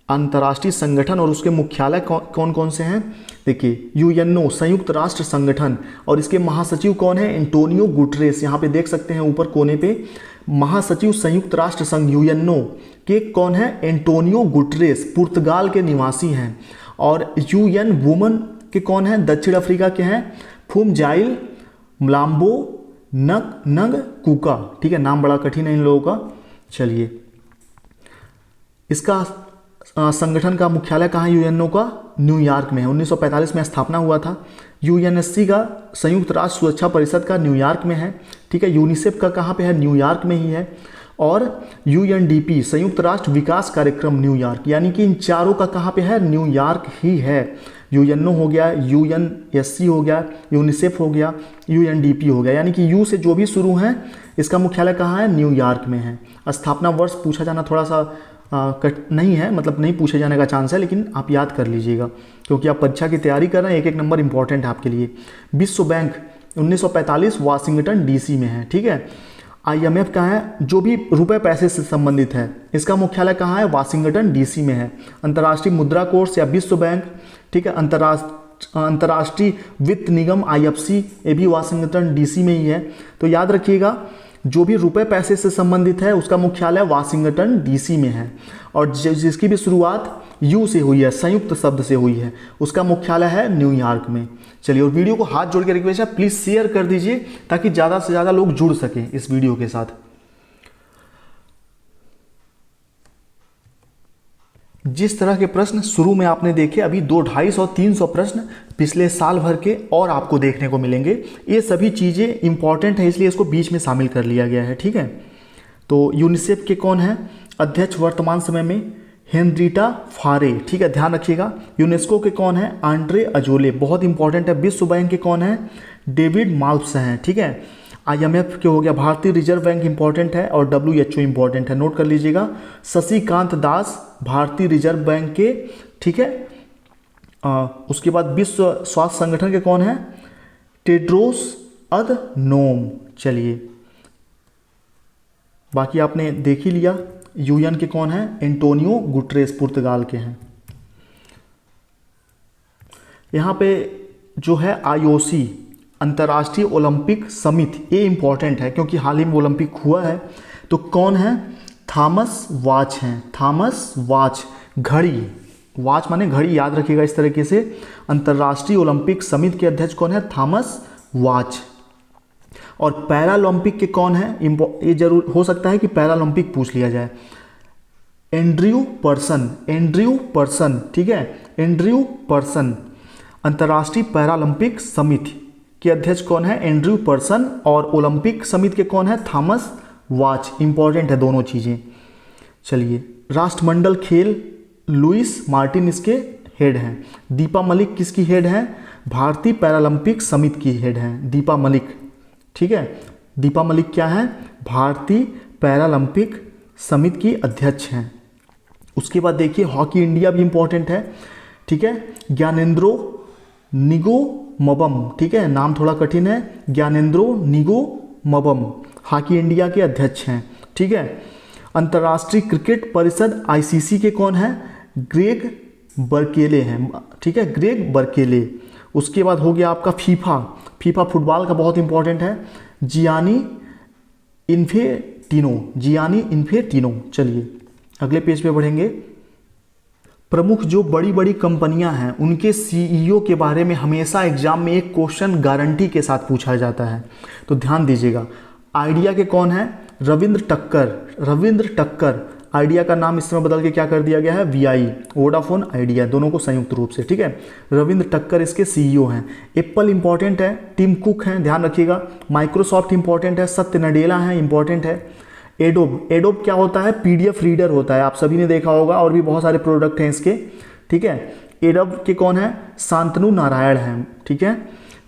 अंतर्राष्ट्रीय संगठन और उसके मुख्यालय कौन कौन से हैं, देखिए, यूएनओ संयुक्त राष्ट्र संगठन, और इसके महासचिव कौन है, एंटोनियो गुटरेस। यहाँ पे देख सकते हैं ऊपर कोने पे, महासचिव संयुक्त राष्ट्र संघ यूएनओ के कौन है, एंटोनियो गुटरेस, पुर्तगाल के निवासी हैं। और यूएन वुमन के कौन है, दक्षिण अफ्रीका के हैं, फुमजाइल मलाम्बो नंग कुका। ठीक है, नाम बड़ा कठिन है इन लोगों का। चलिए, इसका संगठन का मुख्यालय कहाँ है, यूएनओ का न्यूयॉर्क में है, 1945 में स्थापना हुआ था। यूएनएससी का संयुक्त राष्ट्र सुरक्षा परिषद का न्यूयॉर्क में है। ठीक है, यूनिसेफ का कहाँ पे है, न्यूयॉर्क में ही है। और यूएनडीपी संयुक्त राष्ट्र विकास कार्यक्रम न्यूयॉर्क, यानी कि इन चारों का कहाँ पे है, न्यूयॉर्क ही है। यूएनओ हो गया, यूएनएससी हो गया, यूनिसेफ हो गया, यूएनडीपी हो गया, यानी कि यू से जो भी शुरू हैं इसका मुख्यालय कहाँ है, न्यूयॉर्क में है। स्थापना वर्ष पूछा जाना थोड़ा सा नहीं है, मतलब नहीं पूछे जाने का चांस है, लेकिन आप याद कर लीजिएगा क्योंकि आप परीक्षा की तैयारी कर रहे हैं, एक एक नंबर इंपॉर्टेंट है आपके लिए। विश्व बैंक 1945 वाशिंगटन डीसी में है। ठीक है, IMF का है, जो भी रुपए पैसे से संबंधित है, इसका मुख्यालय कहाँ है, वाशिंगटन डीसी में है। अंतर्राष्ट्रीय मुद्रा कोष या विश्व बैंक, ठीक है, अंतर्राष्ट्रीय वित्त निगम IFC, ये भी वाशिंगटन डीसी में ही है। तो याद रखिएगा, जो भी रुपए पैसे से संबंधित है उसका मुख्यालय वाशिंगटन डीसी में है। और जिसकी भी शुरुआत यू से हुई है, संयुक्त शब्द से हुई है, उसका मुख्यालय है न्यूयॉर्क में। चलिए, और वीडियो को हाथ जोड़ के रिक्वेस्ट है, प्लीज़ शेयर कर दीजिए ताकि ज़्यादा से ज़्यादा लोग जुड़ सकें इस वीडियो के साथ। जिस तरह के प्रश्न शुरू में आपने देखे, अभी 200-250-300 प्रश्न पिछले साल भर के और आपको देखने को मिलेंगे। ये सभी चीज़ें इंपॉर्टेंट है, इसलिए इसको बीच में शामिल कर लिया गया है, ठीक है। तो यूनिसेफ के कौन है अध्यक्ष वर्तमान समय में? हेनरीटा फारे, ठीक है, ध्यान रखिएगा। यूनेस्को के कौन है? आंड्रे अजोले, बहुत इंपॉर्टेंट है। विश्व बैंक के कौन है? डेविड माल्प्स हैं, ठीक है। IMF के हो गया। भारतीय रिजर्व बैंक इंपॉर्टेंट है और WHO इंपॉर्टेंट है, नोट कर लीजिएगा। शशिकांत दास भारतीय रिजर्व बैंक के, ठीक है। उसके बाद विश्व स्वास्थ्य संगठन के कौन है? Tedros Adhanom. चलिए, बाकी आपने देख ही लिया। UN के कौन है? एंटोनियो गुटरेस, पुर्तगाल के हैं। यहाँ पे जो है IOC अंतर्राष्ट्रीय ओलंपिक समिति, ये इंपॉर्टेंट है क्योंकि हाल ही में ओलंपिक हुआ है। तो कौन है? थॉमस वाच हैं। थॉमस वाच, घड़ी, वाच माने घड़ी, याद रखिएगा इस तरीके से। अंतर्राष्ट्रीय ओलंपिक समिति के अध्यक्ष कौन है? Thomas watch. और पैरालंपिक के कौन है? ये जरूर हो सकता है कि पैरालंपिक पूछ लिया जाए। एंड्रयू पर्सन, एंड्रयू पर्सन, ठीक है, एंड्रयू पर्सन। अंतर्राष्ट्रीय पैरालंपिक समिति के अध्यक्ष कौन है? Andrew person. और ओलंपिक समिति के कौन है? Thomas watch. इंपॉर्टेंट है दोनों चीज़ें। चलिए, राष्ट्रमंडल खेल लुइस मार्टिन इसके हेड हैं। दीपा मलिक किसकी हेड हैं? भारतीय पैरालंपिक समिति की हेड हैं दीपा मलिक, ठीक है। दीपा मलिक क्या है? भारतीय पैरालंपिक समिति की अध्यक्ष हैं। उसके बाद देखिए, हॉकी इंडिया भी इंपॉर्टेंट है, ठीक है। ज्ञानेंद्रो निगोमबम, ठीक है, नाम थोड़ा कठिन है। ज्ञानेंद्रो निगोमबम हॉकी इंडिया के अध्यक्ष हैं, ठीक है। अंतर्राष्ट्रीय क्रिकेट परिषद ICC के कौन है? ग्रेग बर्केले हैं, ठीक है, ग्रेग बर्केले। उसके बाद हो गया आपका फीफा फुटबॉल का बहुत इंपॉर्टेंट है, जियानी इन्फेंटिनो, जियानी इन्फेंटिनो। चलिए अगले पेज पे बढ़ेंगे। प्रमुख जो बड़ी बड़ी कंपनियां हैं उनके CEO के बारे में हमेशा एग्जाम में एक क्वेश्चन गारंटी के साथ पूछा जाता है, तो ध्यान दीजिएगा। आइडिया के कौन है? रविंद्र टक्कर, रविंद्र टक्कर। आइडिया का नाम इस समय बदल के क्या कर दिया गया है? VI, वोडाफोन आइडिया, दोनों को संयुक्त रूप से, ठीक है। रविंद्र टक्कर इसके CEO हैं। एप्पल इंपॉर्टेंट है, टिम कुक हैं, ध्यान रखिएगा। माइक्रोसॉफ्ट इंपॉर्टेंट है, सत्य नडेला हैं, इंपॉर्टेंट है। एडोब क्या होता है? PDF रीडर होता है, आप सभी ने देखा होगा, और भी बहुत सारे प्रोडक्ट हैं इसके, ठीक है। एडोब के कौन है? शांतनु नारायण हैं, ठीक है।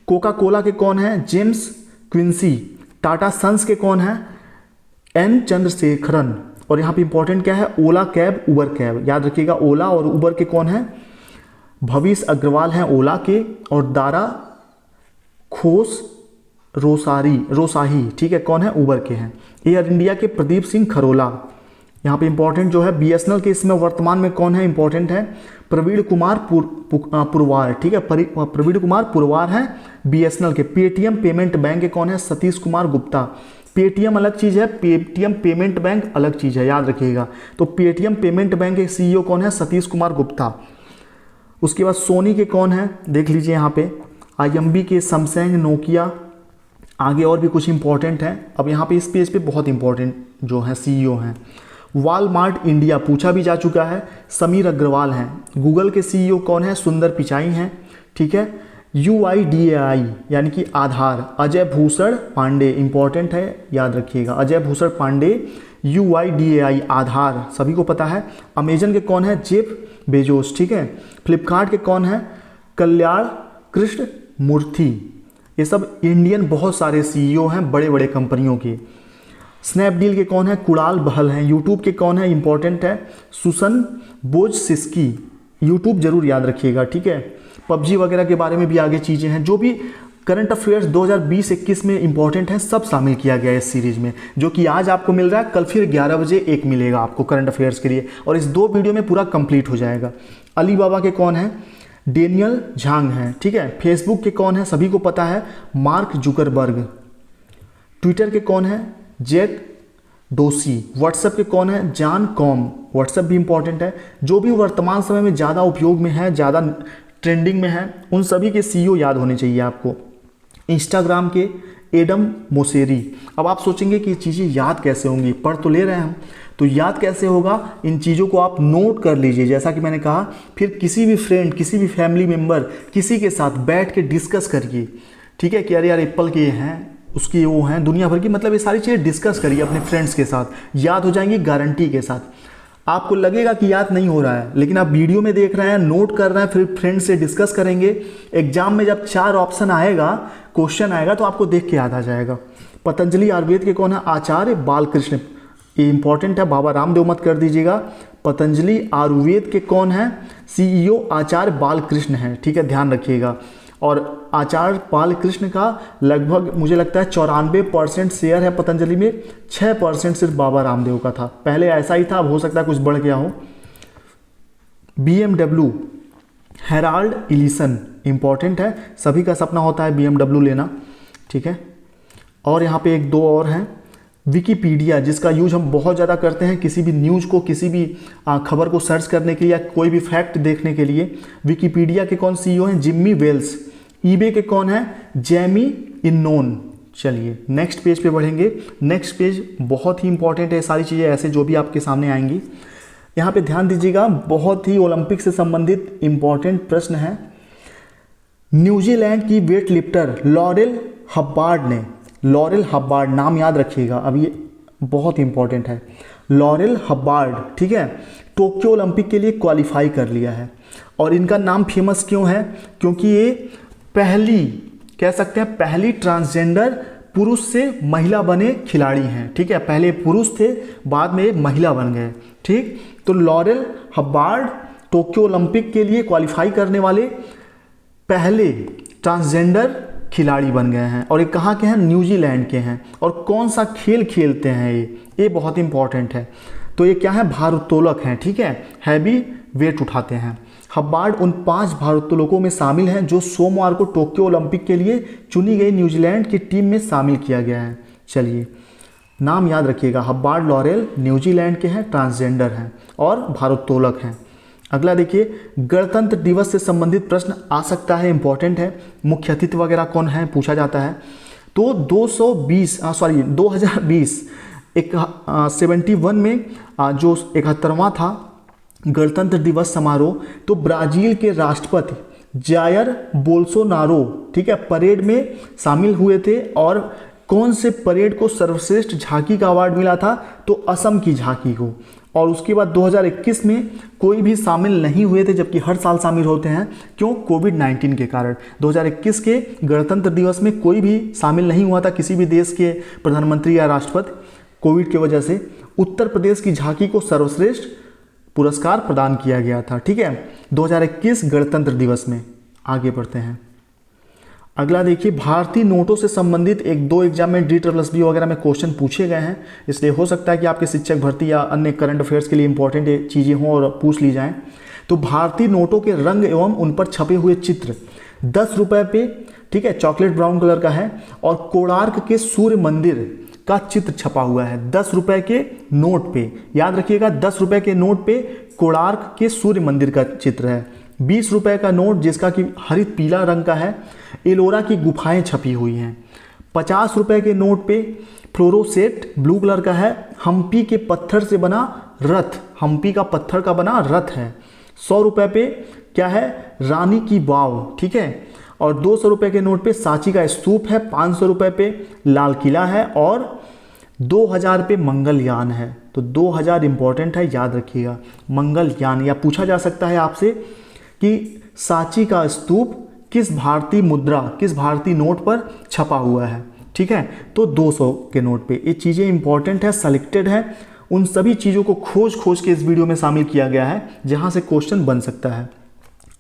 कोका कोला के कौन है? James Quincy. टाटा सन्स के कौन है? N चंद्रशेखरन। और यहाँ पे इंपॉर्टेंट क्या है? ओला कैब, उबर कैब, याद रखिएगा। ओला और उबर के कौन है? भविष अग्रवाल हैं ओला के, और दारा खोस रोसाही, ठीक है, कौन है? उबर के हैं। एयर इंडिया के प्रदीप सिंह खरोला। यहाँ पे इंपॉर्टेंट जो है BSNL के इसमें वर्तमान में कौन है? इंपॉर्टेंट है प्रवीण कुमार पुरवार, ठीक है, प्रवीण कुमार पुरवार हैं BSNL के। पेटीएम पेमेंट बैंक के कौन है? सतीश कुमार गुप्ता। पेटीएम अलग चीज़ है, पेटीएम पेमेंट बैंक अलग चीज़ है, याद रखिएगा। तो पेटीएम पेमेंट बैंक के CEO कौन है? सतीश कुमार गुप्ता। उसके बाद सोनी के कौन है? देख लीजिए यहाँ पे। IMB के सैमसंग, नोकिया, आगे और भी कुछ इंपॉर्टेंट है। अब यहाँ पे इस पेज पे बहुत इंपॉर्टेंट जो है CEO हैं। वॉलमार्ट इंडिया पूछा भी जा चुका है, समीर अग्रवाल हैं। गूगल के CEO कौन है? सुंदर पिचाई हैं, ठीक है। UIDAI यानी कि आधार, अजय भूषण पांडे, इंपॉर्टेंट है, याद रखिएगा। अजय भूषण पांडे, UIDAI आधार, सभी को पता है। अमेजन के कौन है? जेफ बेजोस, ठीक है। फ्लिपकार्ट के कौन है? कल्याण कृष्ण मूर्ति। ये सब इंडियन बहुत सारे CEO हैं बड़े बड़े कंपनियों के। स्नैपडील के कौन है? कुणाल बहल हैं। यूट्यूब के कौन है? इंपॉर्टेंट है सुसन बोजसिस्की। यूट्यूब जरूर याद रखिएगा, ठीक है। PUBG वगैरह के बारे में भी आगे चीज़ें हैं, जो भी करंट अफेयर्स 2020-21 में इंपॉर्टेंट है, सब शामिल किया गया है इस सीरीज में, जो कि आज आपको मिल रहा है। कल फिर 11 बजे एक मिलेगा आपको करंट अफेयर्स के लिए, और इस 2 वीडियो में पूरा कंप्लीट हो जाएगा। अलीबाबा के कौन है? डेनियल झांग हैं, ठीक है। फेसबुक के कौन है? सभी को पता है, मार्क जुकरबर्ग। ट्विटर के कौन है? जैक डोसी। व्हाट्सएप के कौन है? John com. व्हाट्सएप भी इंपॉर्टेंट है। जो भी वर्तमान समय में ज़्यादा उपयोग में है, ज़्यादा ट्रेंडिंग में है, उन सभी के CEO याद होने चाहिए आपको। इंस्टाग्राम के एडम मोसेरी। अब आप सोचेंगे कि ये चीज़ें याद कैसे होंगी, पढ़ तो ले रहे हैं हम। तो याद कैसे होगा, इन चीज़ों को आप नोट कर लीजिए। जैसा कि मैंने कहा, फिर किसी भी फ्रेंड, किसी भी फैमिली मेम्बर, किसी के साथ बैठ के डिस्कस करिए, ठीक है, कि अरे यार एप्पल के ये हैं, उसकी वो हैं, दुनिया भर की, मतलब ये सारी चीज़ें डिस्कस करिए अपने फ्रेंड्स के साथ, याद हो जाएंगी गारंटी के साथ। आपको लगेगा कि याद नहीं हो रहा है, लेकिन आप वीडियो में देख रहे हैं, नोट कर रहे हैं, फिर फ्रेंड से डिस्कस करेंगे। एग्जाम में जब 4 ऑप्शन आएगा, क्वेश्चन आएगा, तो आपको देख के याद आ जाएगा। पतंजलि आयुर्वेद के कौन है? आचार्य बालकृष्ण, ये इंपॉर्टेंट है, बाबा रामदेव मत कर दीजिएगा। पतंजलि आयुर्वेद के कौन है? CEO आचार्य बालकृष्ण है, ठीक है, ध्यान रखिएगा। और आचार्य बालकृष्ण का लगभग मुझे लगता है 94% शेयर है पतंजलि में, 6% सिर्फ बाबा रामदेव का था। पहले ऐसा ही था, अब हो सकता है कुछ बढ़ गया हो। BMW हेराल्ड इलिसन इंपॉर्टेंट है, सभी का सपना होता है BMW लेना, ठीक है। और यहाँ पे 1-2 और हैं। विकिपीडिया, जिसका यूज हम बहुत ज़्यादा करते हैं किसी भी न्यूज़ को, किसी भी खबर को सर्च करने के लिए या कोई भी फैक्ट देखने के लिए। विकिपीडिया के कौन CEO हैं? जिम्मी वेल्स। ईबे के कौन है? जेमी इनोन। चलिए नेक्स्ट पेज पे बढ़ेंगे। नेक्स्ट पेज बहुत ही इंपॉर्टेंट है, सारी चीज़ें ऐसे जो भी आपके सामने आएंगी। यहाँ पे ध्यान दीजिएगा, बहुत ही ओलंपिक से संबंधित इंपॉर्टेंट प्रश्न है। न्यूजीलैंड की वेट लिफ्टर लॉरेल हब्बार्ड ने, लॉरेल हब्बार्ड नाम याद रखिएगा, अब ये बहुत इंपॉर्टेंट है। लॉरेल हब्बार्ड, ठीक है, टोक्यो ओलंपिक के लिए क्वालिफाई कर लिया है। और इनका नाम फेमस क्यों है? क्योंकि ये पहली, कह सकते हैं पहली ट्रांसजेंडर पुरुष से महिला बने खिलाड़ी हैं, ठीक है। पहले पुरुष थे, बाद में महिला बन गए, ठीक। तो लॉरेल हब्बार्ड टोक्यो ओलंपिक के लिए क्वालिफाई करने वाले पहले ट्रांसजेंडर खिलाड़ी बन गए हैं। और ये कहाँ के हैं? न्यूजीलैंड के हैं। और कौन सा खेल खेलते हैं ये बहुत इंपॉर्टेंट है। तो ये क्या है? भारोत्तोलक हैं, ठीक है, हैवी वेट उठाते हैं। हब्बार्ड उन 5 भारोत्तोलकों में शामिल हैं जो सोमवार को टोक्यो ओलंपिक के लिए चुनी गई न्यूजीलैंड की टीम में शामिल किया गया है। चलिए नाम याद रखिएगा, हब्बार्ड लॉरेल न्यूजीलैंड के हैं, ट्रांसजेंडर हैं और भारोत्तोलक हैं। अगला देखिए, गणतंत्र दिवस से संबंधित प्रश्न आ सकता है, इंपॉर्टेंट है। मुख्य अतिथि वगैरह कौन है पूछा जाता है। तो 2020 71 में जो 71वां था गणतंत्र दिवस समारोह, तो ब्राज़ील के राष्ट्रपति जायर बोल्सोनारो, ठीक है, परेड में शामिल हुए थे। और कौन से परेड को सर्वश्रेष्ठ झांकी का अवार्ड मिला था? तो असम की झांकी को। और उसके बाद 2021 में कोई भी शामिल नहीं हुए थे, जबकि हर साल शामिल होते हैं। क्यों? कोविड-19 के कारण 2021 के गणतंत्र दिवस में कोई भी शामिल नहीं हुआ था, किसी भी देश के प्रधानमंत्री या राष्ट्रपति, कोविड की वजह से। उत्तर प्रदेश की झांकी को सर्वश्रेष्ठ पुरस्कार प्रदान किया गया था, ठीक है, 2021 गणतंत्र दिवस में। आगे बढ़ते हैं। अगला देखिए, भारतीय नोटों से संबंधित 1-2 एग्जाम में DSSB वगैरह में क्वेश्चन पूछे गए हैं, इसलिए हो सकता है कि आपके शिक्षक भर्ती या अन्य करंट अफेयर्स के लिए इंपॉर्टेंट चीज़ें हों और पूछ ली जाएं। तो भारतीय नोटों के रंग एवं उन पर छपे हुए चित्र 10 रुपये पे, ठीक है, चॉकलेट ब्राउन कलर का है। और कोणार्क के सूर्य मंदिर का चित्र छपा हुआ है 10 रुपये के नोट पे। याद रखिएगा, 10 रुपये के नोट पे कोणार्क के सूर्य मंदिर का चित्र है। 20 रुपये का नोट जिसका कि हरित पीला रंग का है, एलोरा की गुफाएं छपी हुई हैं। 50 रुपये के नोट पे फ्लोरोसेट ब्लू कलर का है, हम्पी के पत्थर से बना रथ, हम्पी का पत्थर का बना रथ है। 100 रुपये पे क्या है? रानी की वाव, ठीक है। और 200 रुपये के नोट पे सांची का स्तूप है। 500 रुपये पे लाल किला है। और 2000 पे मंगलयान है। तो 2000 इंपॉर्टेंट है, याद रखिएगा, मंगलयान। या पूछा जा सकता है आपसे कि सांची का स्तूप किस भारतीय मुद्रा, किस भारतीय नोट पर छपा हुआ है, ठीक है। तो 200 के नोट पे। ये चीज़ें इंपॉर्टेंट है, सेलेक्टेड है, उन सभी चीज़ों को खोज के इस वीडियो में शामिल किया गया है जहां से क्वेश्चन बन सकता है।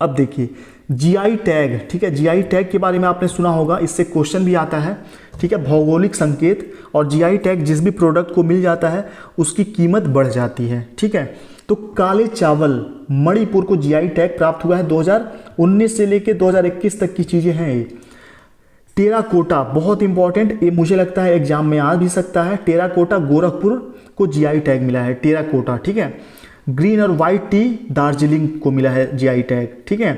अब देखिए GI टैग, ठीक है, GI टैग के बारे में आपने सुना होगा, इससे क्वेश्चन भी आता है, ठीक है। भौगोलिक संकेत और GI टैग जिस भी प्रोडक्ट को मिल जाता है उसकी कीमत बढ़ जाती है, ठीक है। तो काले चावल मणिपुर को GI टैग प्राप्त हुआ है 2019 से लेकर 2021 तक की चीज़ें हैं ये। टेराकोटा बहुत इंपॉर्टेंट, ये मुझे लगता है एग्जाम में आ भी सकता है। टेराकोटा गोरखपुर को GI टैग मिला है, टेराकोटा, ठीक है। ग्रीन और वाइट टी दार्जिलिंग को मिला है GI टैग, ठीक है।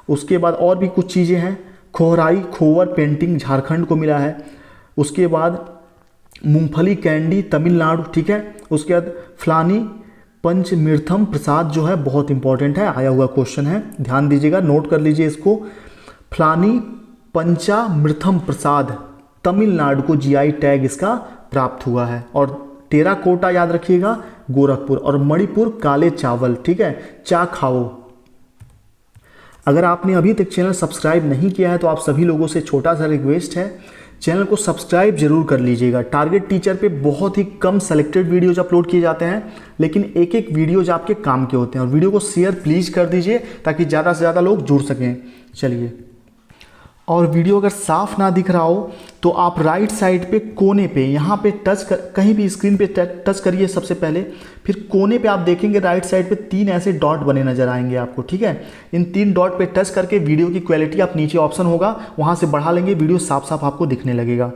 उसके बाद और भी कुछ चीज़ें हैं। खोहराई खोवर पेंटिंग झारखंड को मिला है। उसके बाद मूंगफली कैंडी तमिलनाडु, ठीक है। उसके बाद फ्लानी पंचमीर्थम प्रसाद जो है बहुत इंपॉर्टेंट है, आया हुआ क्वेश्चन है, ध्यान दीजिएगा, नोट कर लीजिए इसको। फ्लानी पंचामृतम प्रसाद तमिलनाडु को जीआई टैग इसका प्राप्त हुआ है। और टेराकोटा याद रखिएगा गोरखपुर, और मणिपुर काले चावल, ठीक है, चा खाओ। अगर आपने अभी तक चैनल सब्सक्राइब नहीं किया है तो आप सभी लोगों से छोटा सा रिक्वेस्ट है, चैनल को सब्सक्राइब जरूर कर लीजिएगा। टारगेट टीचर पे बहुत ही कम सेलेक्टेड वीडियोज अपलोड किए जाते हैं, लेकिन एक एक वीडियोज आपके काम के होते हैं। और वीडियो को शेयर प्लीज़ कर दीजिए ताकि ज़्यादा से ज़्यादा लोग जुड़ सकें। चलिए, और वीडियो अगर साफ ना दिख रहा हो तो आप राइट साइड पे कोने पे यहाँ पे कहीं भी स्क्रीन पे टच करिए सबसे पहले, फिर कोने पे आप देखेंगे राइट साइड पे 3 ऐसे डॉट बने नजर आएंगे आपको, ठीक है। इन 3 डॉट पे टच करके वीडियो की क्वालिटी आप नीचे ऑप्शन होगा वहाँ से बढ़ा लेंगे, वीडियो साफ साफ आपको दिखने लगेगा।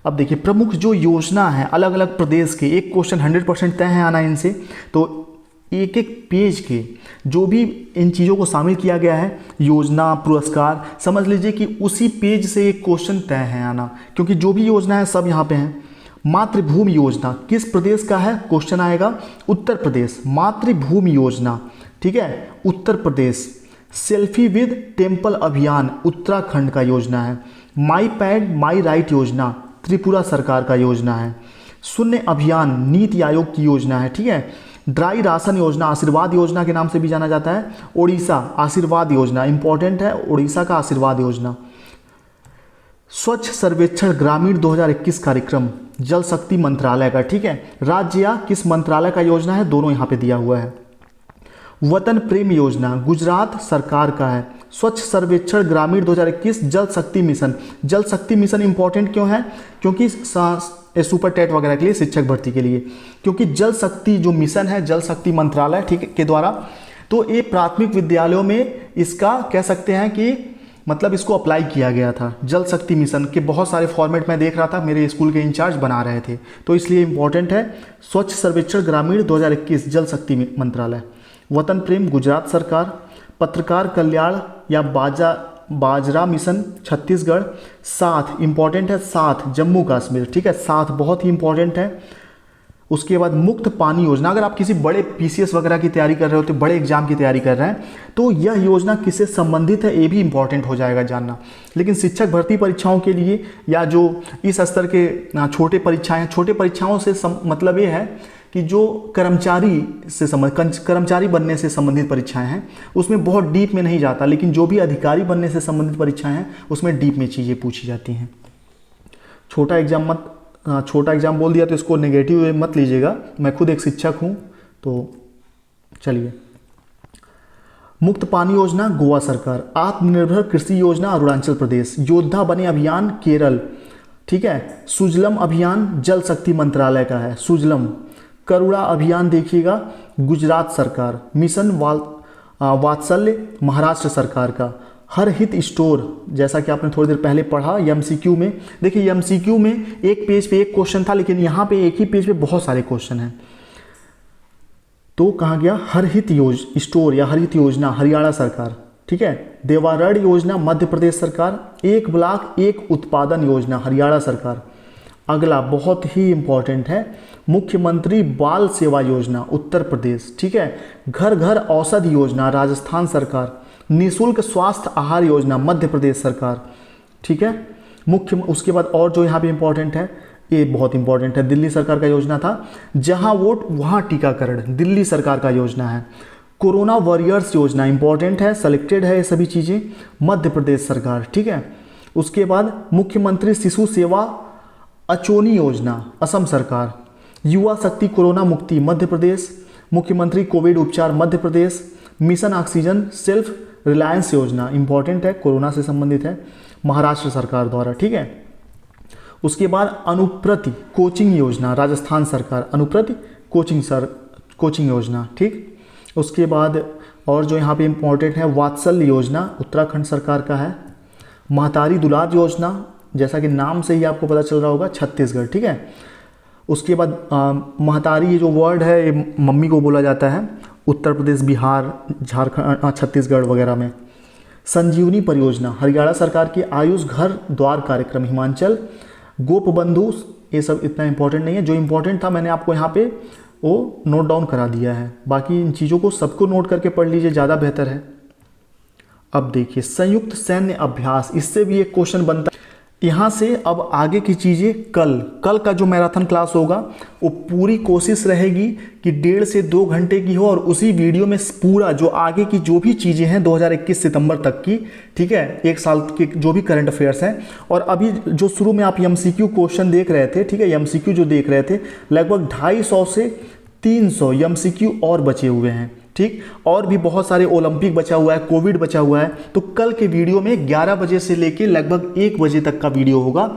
अब देखिए, प्रमुख जो योजना है अलग अलग प्रदेश के, एक क्वेश्चन 100% तय है आना इनसे, तो एक एक पेज के जो भी इन चीज़ों को शामिल किया गया है, योजना पुरस्कार, समझ लीजिए कि उसी पेज से एक क्वेश्चन तय है आना, क्योंकि जो भी योजना है सब यहाँ पे हैं। मातृभूमि योजना किस प्रदेश का है, क्वेश्चन आएगा उत्तर प्रदेश, मातृभूमि योजना, ठीक है, Uttar Pradesh. Selfie with temple अभियान उत्तराखंड का योजना है। माई पैड माई राइट योजना त्रिपुरा सरकार का योजना है। शून्य अभियान नीति आयोग की योजना है, ठीक है। ड्राई राशन योजना आशीर्वाद योजना के नाम से भी जाना जाता है। ओडिशा आशीर्वाद योजना इंपॉर्टेंट है, ओडिशा का आशीर्वाद योजना। स्वच्छ सर्वेक्षण ग्रामीण 2021 कार्यक्रम जल शक्ति मंत्रालय का, ठीक है। राज्य या किस मंत्रालय का योजना है, दोनों यहाँ पे दिया हुआ है। वतन प्रेम योजना गुजरात सरकार का है। स्वच्छ सर्वेक्षण ग्रामीण 2021 जल शक्ति मिशन, जल शक्ति मिशन इंपॉर्टेंट क्यों है, क्योंकि सुपर टेट वगैरह के लिए, शिक्षक भर्ती के लिए, क्योंकि जल शक्ति जो मिशन है जल शक्ति मंत्रालय, ठीक है, के द्वारा, तो ये प्राथमिक विद्यालयों में इसका कह सकते हैं कि मतलब इसको अप्लाई किया गया था। जल शक्ति मिशन के बहुत सारे फॉर्मेट में देख रहा था, मेरे स्कूल के इंचार्ज बना रहे थे, तो इसलिए इंपॉर्टेंट है। स्वच्छ सर्वेक्षण ग्रामीण 2021 जल शक्ति मंत्रालय। वतन प्रेम गुजरात सरकार। पत्रकार कल्याण या बाजरा मिशन छत्तीसगढ़। साथ इंपॉर्टेंट है, साथ जम्मू कश्मीर, ठीक है, साथ बहुत ही इंपॉर्टेंट है। उसके बाद मुक्त पानी योजना, अगर आप किसी बड़े पीसीएस वगैरह की तैयारी कर रहे हो, तो बड़े एग्जाम की तैयारी कर रहे हैं, तो यह योजना किससे संबंधित है ये भी इंपॉर्टेंट हो जाएगा जानना। लेकिन शिक्षक भर्ती परीक्षाओं के लिए या जो इस स्तर के छोटे परीक्षाएं, छोटे परीक्षाओं से मतलब ये है कि जो कर्मचारी बनने से संबंधित परीक्षाएं हैं उसमें बहुत डीप में नहीं जाता, लेकिन जो भी अधिकारी बनने से संबंधित परीक्षाएं हैं उसमें डीप में चीज़ें पूछी जाती हैं। छोटा एग्जाम बोल दिया तो इसको नेगेटिव वे मत लीजिएगा, मैं खुद एक शिक्षक हूँ। तो चलिए, मुक्त पानी योजना गोवा सरकार। आत्मनिर्भर कृषि योजना अरुणाचल प्रदेश। योद्धा बने अभियान केरल, ठीक है। सुजलम अभियान जल शक्ति मंत्रालय का है, सुजलम। करुणा अभियान देखिएगा गुजरात सरकार। मिशन वात्सल्य महाराष्ट्र सरकार का। हर हित स्टोर, जैसा कि आपने थोड़ी देर पहले पढ़ा एमसीक्यू में, देखिए एमसीक्यू में एक पेज पे एक क्वेश्चन था, लेकिन यहाँ पे एक ही पेज पे बहुत सारे क्वेश्चन हैं। तो कहा गया हर हित स्टोर या हर हित योजना हरियाणा सरकार, ठीक है। देवारण्य योजना मध्य प्रदेश सरकार। एक ब्लॉक एक उत्पादन योजना हरियाणा सरकार। अगला बहुत ही इंपॉर्टेंट है, मुख्यमंत्री बाल सेवा योजना उत्तर प्रदेश, ठीक है। घर घर औषधि योजना राजस्थान सरकार। निःशुल्क स्वास्थ्य आहार योजना मध्य प्रदेश सरकार, ठीक है। उसके बाद और जो यहाँ पे इंपॉर्टेंट है, ये बहुत इंपॉर्टेंट है, दिल्ली सरकार का योजना था, जहां वोट वहां टीकाकरण, दिल्ली सरकार का योजना है। कोरोना वॉरियर्स योजना इंपॉर्टेंट है, सेलेक्टेड है ये सभी चीज़ें, मध्य प्रदेश सरकार, ठीक है। उसके बाद मुख्यमंत्री शिशु सेवा अचोनी योजना असम सरकार। युवा शक्ति कोरोना मुक्ति मध्य प्रदेश। मुख्यमंत्री कोविड उपचार Madhya Pradesh. Mission oxygen self reliance योजना इंपॉर्टेंट है, कोरोना से संबंधित है, महाराष्ट्र सरकार द्वारा, ठीक है। उसके बाद अनुप्रति कोचिंग योजना राजस्थान सरकार, अनुप्रति कोचिंग योजना, ठीक। उसके बाद और जो यहाँ पे इंपॉर्टेंट है, वात्सल्य योजना उत्तराखंड सरकार का है। महतारी दुलार योजना, जैसा कि नाम से ही आपको पता चल रहा होगा, छत्तीसगढ़, ठीक है। उसके बाद महतारी, ये जो वर्ड है ये मम्मी को बोला जाता है उत्तर प्रदेश, बिहार, झारखंड, छत्तीसगढ़ वगैरह में। संजीवनी परियोजना हरियाणा सरकार की। आयुष घर द्वार कार्यक्रम हिमाचल। गोपबंधु, ये सब इतना इंपॉर्टेंट नहीं है। जो इंपॉर्टेंट था मैंने आपको यहाँ पे वो नोट डाउन करा दिया है। बाकी इन चीज़ों को सबको नोट करके पढ़ लीजिए, ज़्यादा बेहतर है। अब देखिए संयुक्त सैन्य अभ्यास, इससे भी एक क्वेश्चन बनता है यहाँ से। अब आगे की चीज़ें कल का जो मैराथन क्लास होगा वो पूरी कोशिश रहेगी कि 1.5 से 2 घंटे की हो, और उसी वीडियो में पूरा जो आगे की जो भी चीज़ें हैं 2021 सितंबर तक की, ठीक है, एक साल के जो भी करंट अफेयर्स हैं। और अभी जो शुरू में आप एमसीक्यू क्वेश्चन देख रहे थे, ठीक है, एमसीक्यू जो देख रहे थे, लगभग 250 से 300 एमसीक्यू और बचे हुए हैं, ठीक। और भी बहुत सारे ओलंपिक बचा हुआ है, कोविड बचा हुआ है। तो कल के वीडियो में 11 बजे से लेके लगभग 1 बजे तक का वीडियो होगा,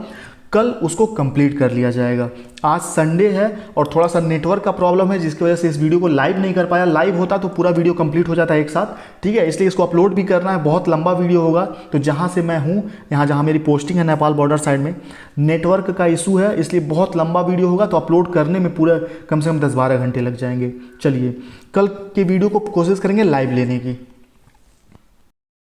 कल उसको कंप्लीट कर लिया जाएगा। आज संडे है और थोड़ा सा नेटवर्क का प्रॉब्लम है, जिसकी वजह से इस वीडियो को लाइव नहीं कर पाया। लाइव होता तो पूरा वीडियो कंप्लीट हो जाता है एक साथ, ठीक है। इसलिए इसको अपलोड भी करना है, बहुत लंबा वीडियो होगा। तो जहाँ से मैं हूँ, यहाँ जहाँ मेरी पोस्टिंग है नेपाल बॉर्डर साइड में, नेटवर्क का इशू है, इसलिए बहुत लंबा वीडियो होगा। तो अपलोड करने में पूरा कम से कम 10-12 घंटे लग जाएंगे। चलिए कल के वीडियो को कोशिश करेंगे लाइव लेने की।